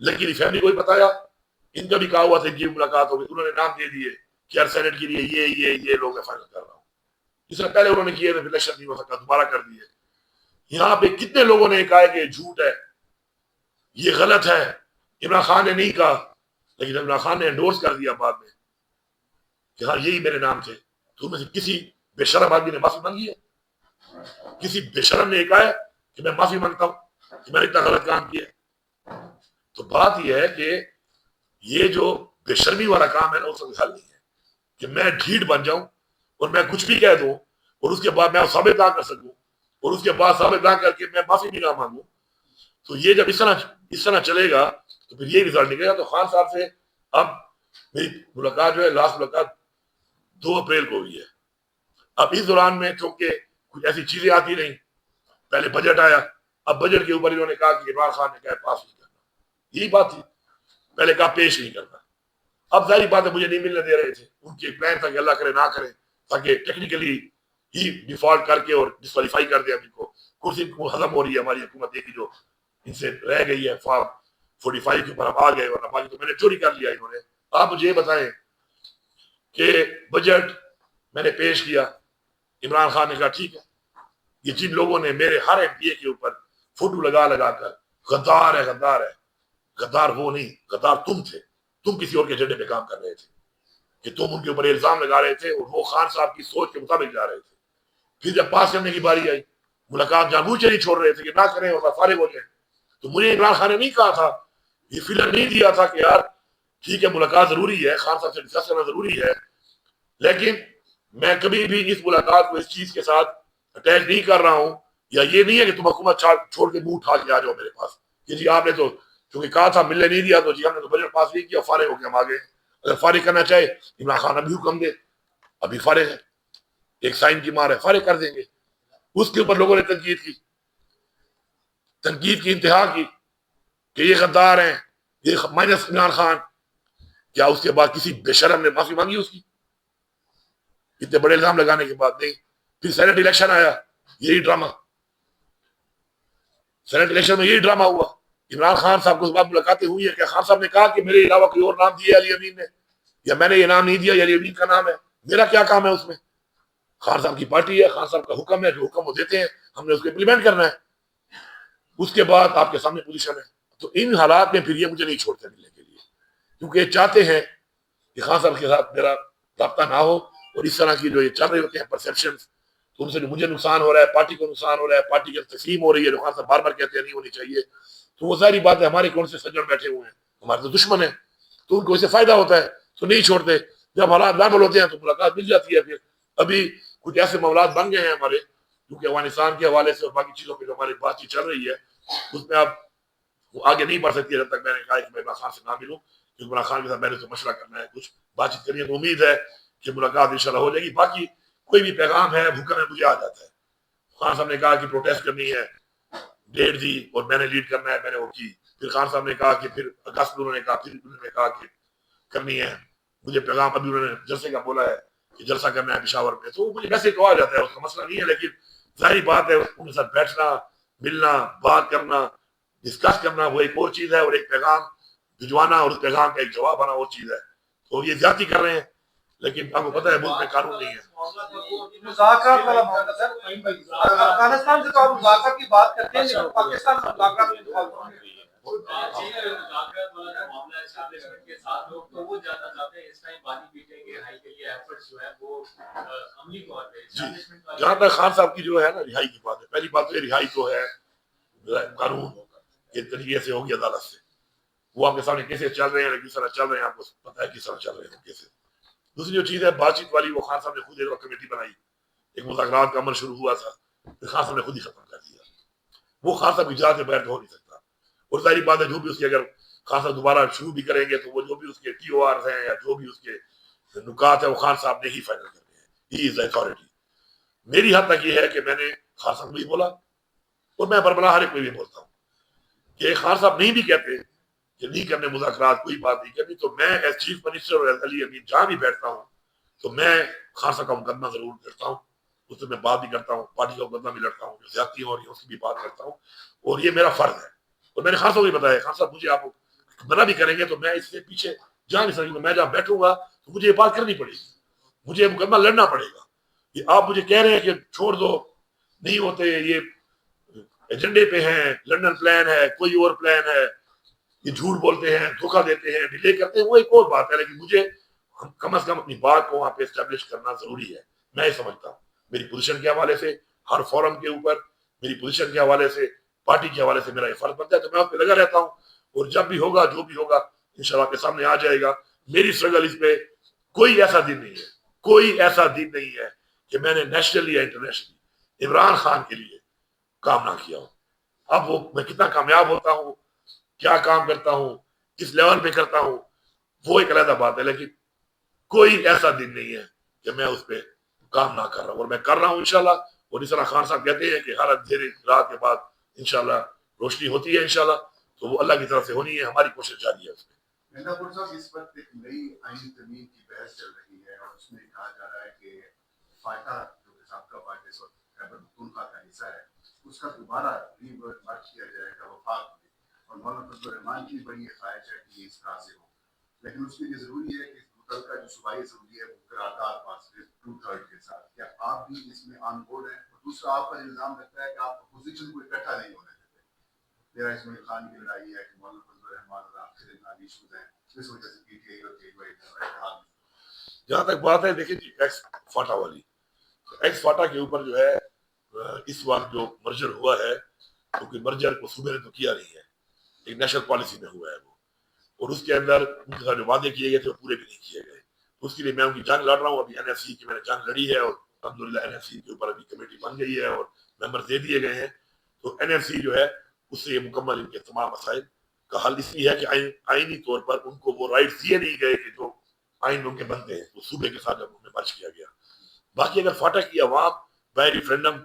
لیکن فیملی کو بھی بتایا, ان کا بھی کہا ہوا تھا کہ ملاقات ہوگی, انہوں نے نام دے دیے کہ ہر سینٹ کے لیے یہ لوگ میں فائنل کر رہا ہوں. اس سے پہلے انہوں نے کیے تھے, الیکشن نہیں ہو سکا, دوبارہ کر دیے. یہاں پہ کتنے لوگوں نے کہا کہ جھوٹ ہے, یہ غلط ہے, عمران خان نے نہیں کہا, لیکن عمران خان نے انڈورس کر دیا بعد میں کہ ہاں یہی میرے نام تھے. تو میں سے کسی بے شرم آدمی نے معافی مانگی ہے؟ کسی بے شرم نے کہا ہے کہ میں معافی مانگتا ہوں کہ میں نے اتنا غلط کام کیا؟ تو بات یہ ہے کہ یہ جو بے شرمی والا کام ہے نا, اس کا حل نہیں ہے کہ میں ڈھیٹ بن جاؤں اور میں کچھ بھی کہہ دوں اور اس کے بعد میں ثابت نہ کر سکوں اور اس کے بعد ثابت نہ کر کے میں معافی بھی نہ مانگوں. تو یہ جب اس طرح چلے گا تو پھر یہ رزلٹ نکلے گا. تو خان صاحب سے اب میری ملاقات جو ہے, لاسٹ ملاقات 2 اپریل کو ہوئی ہے. اب اس دوران میں چونکہ کچھ ایسی چیزیں آتی رہیں, پہلے بجٹ آیا, اب بجٹ کے اوپر انہوں نے کہا کہ عمران خان نے کہا پاس نہیں کرنا, یہی بات تھی. پہلے کہا پیش نہیں کرنا. اب ظاہری بات ہے مجھے نہیں ملنے دے رہے تھے, ان کے پلان تھا کہ اللہ کرے نہ کرے تاکہ ٹیکنیکلی ہی ڈیفالٹ کر کے اور ڈسکوالیفائی کر دیا. ان کو کرسی کو ختم ہو رہی ہے ہماری حکومت کی جو ان سے رہ گئی ہے, فارم 45 کے اوپر ہم آ گئے, ورنہ باقی تو میں نے چوری کر لیا انہوں نے. آپ مجھے یہ بتائیں کہ بجٹ میں نے پیش کیا, عمران خان نے کہا ٹھیک ہے. یہ جن لوگوں نے میرے ہر ایم پی اے کے اوپر فوٹو لگا کر غدار ہے غدار ہے, غدار وہ نہیں, غدار تم تھے. تم کسی اور کے ایجنڈے پہ کام کر رہے تھے کہ تم ان کے اوپر الزام لگا رہے تھے اور وہ خان صاحب کی سوچ کے مطابق جا رہے تھے. پھر جب پاس کرنے کی باری آئی, ملاقات جان بوجھ نہیں چھوڑ رہے تھے کہ نہ کریں اور فارغ ہو جائیں. تو مجھے عمران خان نے نہیں کہا تھا, یہ فلر نہیں دیا تھا کہ یار ٹھیک ہے ملاقات ضروری ہے, خان صاحب سے ڈسکس کرنا ضروری ہے, لیکن میں کبھی بھی اس ملاقات کو اس چیز کے ساتھ اٹیچ نہیں کر رہا ہوں, یا یہ نہیں ہے کہ تم حکومت چھوڑ کے منہ اٹھا کے آ جاؤ میرے پاس کہ جی آپ نے تو چونکہ کہا تھا ملنے نہیں دیا, تو جی ہم نے تو بجٹ پاس نہیں کیا, فارغ ہو کے ہم آ گئے. اگر فارغ کرنا چاہے عمران خان ابھی حکم دے, ابھی فارغ ہے, ایک سائن کی مار ہے, فارغ کر دیں گے. اس کے اوپر لوگوں نے تنقید کی انتہا کی کہ یہ غدار ہیں, یہ مائنس عمران خان. کیا اس کے بعد کسی بے شرم نے معافی مانگی اس کی؟ اتنے بڑے الزام لگانے کے بعد نہیں. پھر سینٹ الیکشن آیا, یہی ڈرامہ, سینٹ الیکشن میں یہی ڈرامہ ہوا. عمران خان صاحب کو اس بات ملاقاتیں ہوئی ہے کہ خان صاحب نے کہا کہ میرے علاوہ کوئی اور نام دیا علی امین نے, یا میں نے یہ نام نہیں دیا, علی امین کا نام ہے, میرا کیا کام ہے اس میں؟ خان صاحب کی پارٹی ہے, خان صاحب کا حکم ہے, جو حکم وہ دیتے ہیں ہم نے اس کو امپلیمنٹ کرنا ہے. اس کے بعد آپ کے سامنے پوزیشن ہے. تو ان حالات میں پھر یہ مجھے نہیں چھوڑتے ملنے کے لیے, کیونکہ یہ چاہتے ہیں کہ خان صاحب کے ساتھ میرا رابطہ نہ ہو, اور اس طرح کی جو یہ چل رہے ہوتے ہیں پرسیپشن, تو ان سے جو مجھے نقصان ہو رہا ہے, پارٹی کو نقصان ہو رہا ہے, پارٹی کی تقسیم ہو رہی ہے جو خان صاحب بار بار کہتے ہیں نہیں ہونی چاہیے. تو وہ ساری بات ہے, ہمارے کون سے سجن بیٹھے ہوئے ہیں, ہمارے تو دشمن ہیں, تو ان کو اس سے فائدہ ہوتا ہے, تو نہیں چھوڑتے. جب حالات نارمل ہوتے ہیں تو ملاقات مل جاتی ہے. پھر ابھی کچھ ایسے معاملات بن گئے ہیں ہمارے, کیونکہ افغانستان کے حوالے سے اور باقی چیزوں پہ جو ہماری بات چیت چل رہی ہے, اس میں اب وہ آگے نہیں بڑھ سکتی جب تک میں نے کہا کہ میں عمران خان سے نہ ملوں, کیونکہ عمران خان کے ساتھ میں نے تو مشورہ کرنا ہے, کچھ بات چیت کرنی ہے. تو امید ہے کہ ملاقات انشاءاللہ ہو جائے گی. باقی کوئی بھی پیغام ہے, حکم ہے, مجھے آ جاتا ہے. خان صاحب نے کہا کہ پروٹیسٹ کرنی ہے, ڈیٹ دی اور میں نے لیڈ کرنا ہے, میں نے وہ کی. پھر خان صاحب نے کہا کہ پھر اگست میں انہوں نے کہا, پھر انہوں نے کہا کہ کرنی ہے. مجھے پیغام ابھی انہوں نے جلسے کا بولا ہے کہ جلسہ کرنا ہے پشاور میں, تو مجھے ویسے کہا جاتا ہے, اس کا مسئلہ نہیں ہے. لیکن ظاہری بات ہے ان کے ساتھ بیٹھنا, ملنا, بات کرنا, ڈسکس کرنا وہ ایک اور چیز ہے, اور ایک پیغام بھجوانا اور اس پیغام کا ایک جواب آنا اور چیز ہے. تو یہ زیادتی کر رہے ہیں, لیکن آپ کو پتہ ہے ملک میں قانون نہیں ہے. مذاکرات والا معاملہ سر, افغانستان سے تو آپ مذاکرات کی بات کرتے ہیں, پاکستان مذاکرات میں دخل کرتے ہیں. جہاں تک خان صاحب کی جو ہے نا رہائی کی بات ہے, پہلی بات تو رہائی تو ہے قانون کے طریقے سے ہوگی, عدالت سے. وہ آپ کے سامنے کیسے چل رہے ہیں, کس طرح چل رہے ہیں, آپ کو پتہ ہے کس طرح چل رہے ہیں کیسے. دوسری جو چیز ہے بات چیت والی, وہ خان صاحب نے خود ایک کمیٹی بنائی, ایک مذاکرات کا عمل شروع ہوا تھا, پھر خان صاحب نے خود ہی ختم کر دیا. وہ خان صاحب کی اجازت کے بغیر ہو نہیں سکتا. اور ظاہری بات ہے جو بھی اس کے اگر خان صاحب دوبارہ شروع بھی کریں گے تو وہ جو بھی اس کے ٹی او آرز ہیں یا جو بھی اس کے نکات ہیں وہ خان صاحب نے ہی فائنل کرنے ہیں. ہی از اتھارٹی. میری حد تک یہ ہے کہ میں نے خان صاحب کو بھی بولا, اور میں بربلا ہر ایک کو بھی بولتا ہوں کہ خان صاحب نہیں بھی کہتے کہ نہیں کرنے مذاکرات, کوئی بات نہیں کرنی, تو میں ایز چیف منسٹر اور ایز علی امین جہاں بھی بیٹھتا ہوں تو میں خان صاحب کا مقدمہ ضرور کرتا ہوں, اس سے میں بات بھی کرتا ہوں, پارٹی کا مقدمہ بھی لڑتا ہوں, جو زیادتی ہو رہی ہے اس کی بھی بات کرتا ہوں, اور یہ میرا فرض ہے. اور میں نے خان صاحب کو بھی بتایا, خان صاحب مجھے آپ منع بھی کریں گے تو میں اس سے پیچھے جا نہیں سکوں. میں جہاں بیٹھوں گا تو مجھے یہ بات کرنی پڑے گی, مجھے مقدمہ لڑنا پڑے گا. یہ آپ مجھے کہہ رہے ہیں کہ چھوڑ دو, نہیں ہوتے, یہ ایجنڈے پہ ہیں, لنڈن پلان ہے, کوئی اور پلان ہے, یہ جھوٹ بولتے ہیں, دھوکہ دیتے ہیں, ڈیلے کرتے ہیں, وہ ایک اور بات ہے. لیکن مجھے کم از کم اپنی بات کو وہاں پہ اسٹیبلش کرنا ضروری ہے. میں یہ سمجھتا ہوں میری پوزیشن کے حوالے سے, ہر فورم کے اوپر میری پوزیشن کے حوالے سے, پارٹی کے حوالے سے میرا یہ فرض بنتا ہے, تو میں اس پہ لگا رہتا ہوں. اور جب بھی ہوگا, جو بھی ہوگا, انشاءاللہ آپ کے سامنے آ جائے گا. میری اسٹرگل اس پہ کوئی ایسا دن نہیں ہے, کوئی ایسا دن نہیں ہے کہ میں نے نیشنلی یا انٹرنیشنلی عمران خان کے لیے کام نہ کیا ہو. اب وہ میں کتنا کامیاب ہوتا ہوں, کیا کام کرتا ہوں, کس لیول پہ کرتا ہوں, وہ ایک علیحدہ بات ہے. لیکن کوئی ایسا دن نہیں ہے کہ میں اس پہ کام نہ کر رہا ہوں, اور میں کر رہا ہوں انشاءاللہ. اور اس طرح خان صاحب کہتے ہیں کہ ہر اندھیری رات کے بعد انشاءاللہ روشنی ہوتی ہے انشاءاللہ, تو وہ اللہ کی طرف سے ہونی ہے. ہماری کوشش جاری ہے اس میں. مہنداپور صاحب, اس وقت ایک نئی آئین ترمیم کی بحث چل رہی ہے اور اس میں کہا جا رہا ہے کہ فاٹا جو کہ سابقہ پارٹی خیبر پختونخوا کا حصہ ہے, اس کا دوبارہ ری مرج کیا جائے گا وفاق میں. اور مولانا فضل الرحمان کی بڑی خواہش ہے کہ یہ اس طرح سے ہو, لیکن اس میں یہ ضروری ہے کہ متعلقہ جو صوبائی اسمبلی ہے وہ قرارداد پاس کرے 2/3 کے ساتھ. کیا آپ بھی اس میں آن بورڈ ہیں؟ اور دوسرا, آپ پر الزام لگتا ہے کہ آپ اپوزیشن کو اکٹھا نہیں ہونے دیتے. میرا اسماعیل خان کی لڑائی ہے کہ مولانا فضل الرحمان اور آپ کے نامی ایشوز ہیں, اس وجہ سے پی ٹی آئی اور جے ڈی آئی. جہاں تک بات ہے, دیکھیں جی, ایکس فاٹا والی, ایکس فاٹا کے اوپر جو ہے اس وقت جو مرجر ہوا ہے, کیونکہ مرجر کو صوبے نے تو کیا نہیں ہے, ایک نیشنل پالیسی میں ہوا ہے وہ, اور اس کے اندر ان کے ساتھ جو وعدے کیے گئے تھے وہ پورے بھی نہیں کیے گئے. اس کے لیے میں ان کی جنگ لڑ رہا ہوں. ابھی این ایف سی کی میں نے جنگ لڑی ہے, اور الحمدللہ این ایف سی کے اوپر ابھی کمیٹی بن گئی ہے اور ممبر دے دیے گئے ہیں. تو این ایف سی جو ہے اس سے یہ مکمل ان کے تمام مسائل کا حل اس لیے ہے کہ آئینی طور پر ان کو وہ رائٹ دیے نہیں گئے کہ جو آئین ان کے بنتے ہیں, وہ صوبے کے ساتھ جب انہیں مرج کیا گیا. باقی اگر فاٹا کی عوام بائی ریفرینڈم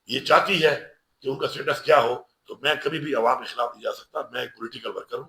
یہ چاہتی ہے کہ ان کا اسٹیٹس کیا ہو, تو میں کبھی بھی عوام کے خلاف نہیں جا سکتا. میں ایک پولیٹیکل ورکر ہوں,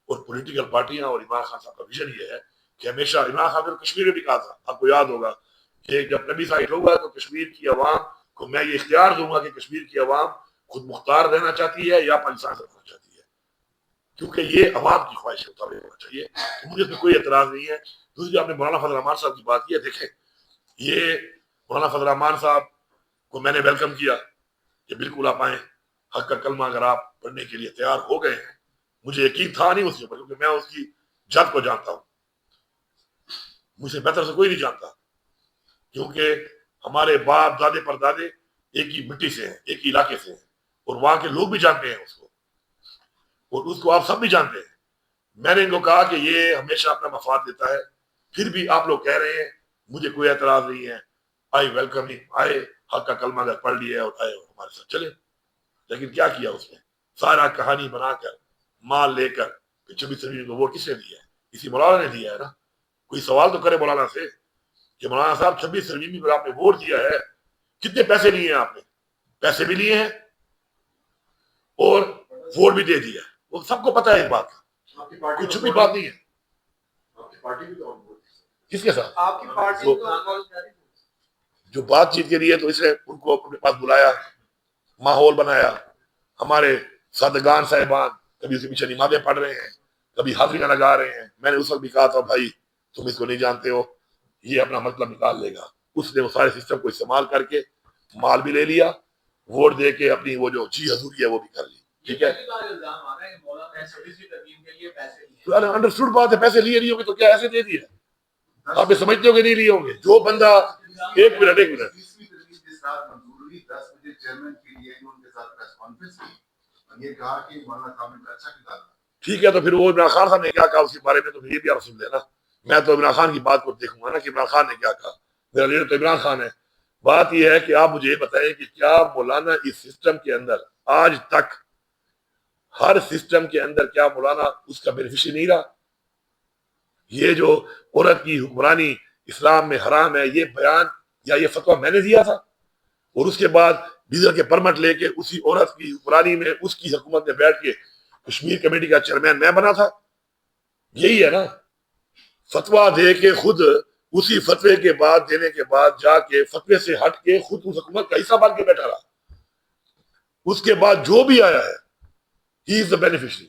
اور پولیٹیکل پارٹیاں اور عمران خان صاحب کا ویژن یہ ہے کہ ہمیشہ عمران خان نے کشمیر میں بھی کہا تھا, آپ کو یاد ہوگا کہ جب نبی سائٹ ہوگا تو کشمیر کی عوام کو میں یہ اختیار دوں گا کہ کشمیر کی عوام خود مختار رہنا چاہتی ہے یا پاکستان سے رہنا چاہتی ہے, کیونکہ یہ عوام کی خواہش کے مطابق ہونا چاہیے. مجھے اس میں کوئی اعتراض نہیں ہے. دوسری آپ نے مولانا فضل الرحمان صاحب کی بات کی ہے, دیکھیں یہ مولانا فضل الرحمان صاحب کو میں نے ویلکم کیا کہ بالکل آپ آئیں, حق کا کلمہ اگر آپ پڑھنے کے لیے تیار ہو گئے ہیں. مجھے یقین تھا نہیں اس کے اوپر, کیونکہ میں اس کی جد کو جانتا ہوں, مجھ سے بہتر سے کوئی نہیں جانتا, کیونکہ ہمارے باپ دادے پر دادے ایک ہی مٹی سے ہیں, ایک ہی علاقے سے ہیں, اور وہاں کے لوگ بھی جانتے ہیں اس کو, اور اس کو آپ سب بھی جانتے ہیں. میں نے ان کو کہا کہ یہ ہمیشہ اپنا مفاد دیتا ہے, پھر بھی آپ لوگ کہہ رہے ہیں, مجھے کوئی اعتراض نہیں ہے, آئی ویلکم ہی, آئے, حق کا کلمہ اگر پڑھ لیا اور آئے اور ہمارے ساتھ چلے. لیکن کیا کیا اس نے, سارا کہانی بنا کر مال لے کر 26 کو ووٹ کس نے دیا ہے؟ اسی مولانا نے دیا ہے نا. کوئی سوال تو کرے مولانا سے کہ مولانا صاحب 26 پر آپ نے ووٹ دیا ہے, کتنے پیسے لیے ہیں آپ نے؟ پیسے بھی لیے ہیں اور ووٹ بھی دے دیا ہے, وہ سب کو پتا ہے ایک بات, کوئی چھپی بات نہیں ہے. کس کے ساتھ آپ کی پارٹی جو بات چیت کے لیے, تو اس نے ان کو اپنے پاس بلایا, ماحول بنایا. ہمارے صادقان صاحبان کبھی اس کے پیچھے نمازیں پڑھ رہے ہیں, کبھی حاضریاں لگا رہے ہیں. میں نے اس وقت بھی کہا تھا بھائی تم اس کو نہیں جانتے ہو, یہ اپنا مطلب نکال لے گا. اس نے وہ سارے سسٹم کو استعمال کر کے مال بھی لے لیا, ووٹ دے کے اپنی وہ جو جی حضوری ہے وہ بھی کر لی. ٹھیک ہے, انڈرسٹوڈ بات ہے, پیسے لیے نہیں ہوں گے تو کیا ایسے دے دیا؟ آپ یہ سمجھتے ہو کہ نہیں لیے ہوں گے؟ جو بندہ ایک منٹ ٹھیک ہے, تو پھر وہ عمران خان صاحب نے کیا کہا اس کے بارے میں, تو یہ بھی آپ سن لینا. میں تو عمران خان کی بات کو دیکھوں گا نا کہ عمران خان نے کیا کہا. میرا لیڈر تو عمران خان ہے. بات یہ ہے کہ آپ مجھے یہ بتائیں کہ کیا مولانا اس سسٹم کے اندر آج تک ہر سسٹم کے اندر کیا مولانا اس کا بینیفیشری نہیں رہا؟ یہ جو عورت کی حکمرانی اسلام میں حرام ہے, یہ بیان یا یہ فتویٰ میں نے دیا تھا, اور اس کے بعد ویزا کے پرمٹ لے کے اسی عورت کی حکمرانی میں اس کی حکومت میں بیٹھ کے کشمیر کمیٹی کا چیئرمین میں بنا تھا. یہی ہے نا, فتویٰ دے کے خود اسی فتوے کے بعد دینے کے بعد جا کے فتوے سے ہٹ کے خود اس حکومت کا حصہ بن کے بیٹھا رہا. اس کے بعد جو بھی آیا ہے ہی از دا بینیفیشری.